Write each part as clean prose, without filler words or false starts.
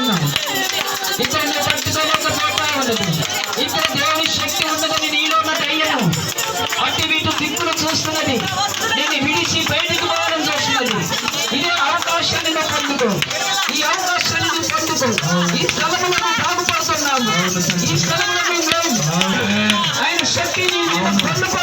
ఉన్నావు. ఇక్కడ నీ పట్టుకోలేకపోతా ఉన్నది. ఇక్కడ దేవుని శక్తి ఉన్నదని నీలో ఉన్న దయ్యము అటు ఇటు దిక్కులు చూస్తున్నది. నేను విడిచి బయటికి పోవడం చూస్తున్నది. ఇదే అవకాశాన్ని నువ్వు పొందుకో. ఈ అవకాశాన్ని నువ్వు పొందుకో. ఈ స్థలములో నువ్వు బాగుపడుతున్నావు. ఈ స్థలములో నువ్వు ఆయన శక్తిని పొందుకో.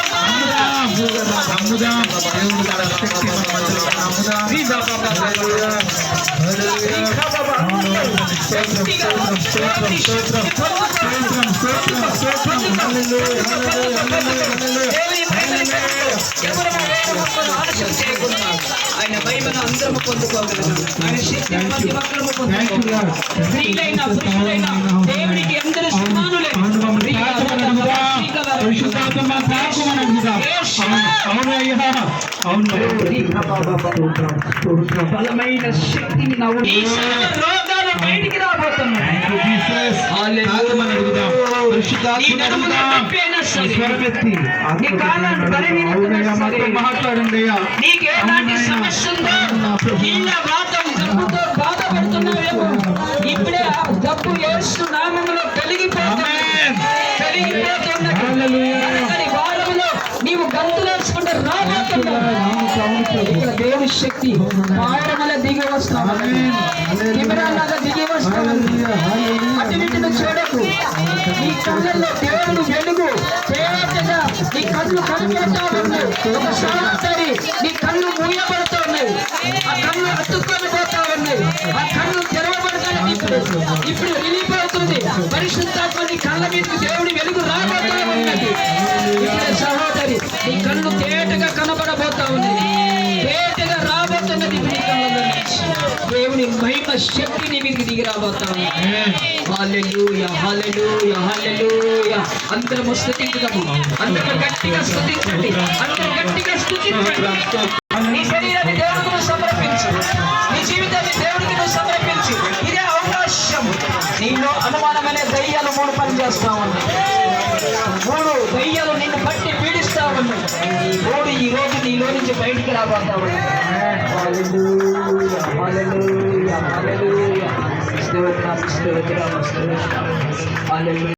ఆయన మహిమను అందరము పొందుకోగలరు. ఆయన శక్తిని ప్రతి ఒక్కరము పొందుకోగలరు. స్త్రీలైన పురుషులైన దేవునికి అందరూ సమానులే. బలమైన శక్తిని రోగాలు బయటికి రాబోతున్నాయి. నీకు ఎలాంటి సమస్య ఉందో బాధపడుతున్నావేమో ఇప్పుడే ఆ జబ్బు యేసు నామములో కలిగిపోతున్నది. వారంలో నీవు గంతులేసుకుంటే రాబోతున్నావు. ఇక్కడ దేవుని శక్తి పాయరమల దిగి వస్తావు. కెమెరాలాగా దిగి వస్తావు. అటు వీటిని చూడకు. నీ కళ్ళల్లో దేవుడు వెలుగు తేటగా నీ కళ్ళు కనపడతా ఉన్నాయి. ఒకసారి నీ కళ్ళు మూయబడుతూ ఉన్నాయి. ఆ కళ్ళు అతుక్కొని పోతా ఉన్నాయి. ఆ కళ్ళు తెరవబడతాయి. ఇప్పుడు రిలీఫ్ అవుతుంది. పరిశుద్ధాత్మ నీ కళ్ళ మీదకి దేవుడి వెలుగు రాబోతా ఉన్నది. ఇక్కడ సహోదరి నీ కళ్ళు తేటగా కనబడబోతా ఉన్నది. తేటగా రాబోతున్నది. నీ కళ్ళలో దేవుని మహిమ శక్తి నీ మీదకి దిగి రాబోతా ఉన్నది. హల్లెలూయా హల్లెలూయా హల్లెలూయా. అందరము స్తుతించుదాము. అందరూ గట్టిగా స్తుతించండి. అందరూ గట్టిగా స్తుతించండి. నీ శరీరాన్ని దేవుడికి నువ్వు సమర్పించు. నీ జీవితాన్ని దేవుడికి నువ్వు సమర్పించు. ఇదే అవకాశం. నీలో అనుమానమైన దయ్యాలు 3 పని చేస్తా ఉన్నాయి. 3 దయ్యాలు నిన్ను బట్టి పీడిస్తా ఉన్నాయి. 3 ఈ రోజు నీలో నుంచి బయటికి రాబోతా ఉన్నాయి. హల్లెలూయా హల్లెలూయా హల్లెలూయా. స్తోత్రం స్తోత్రం స్తోత్రం. హల్లెలూయా.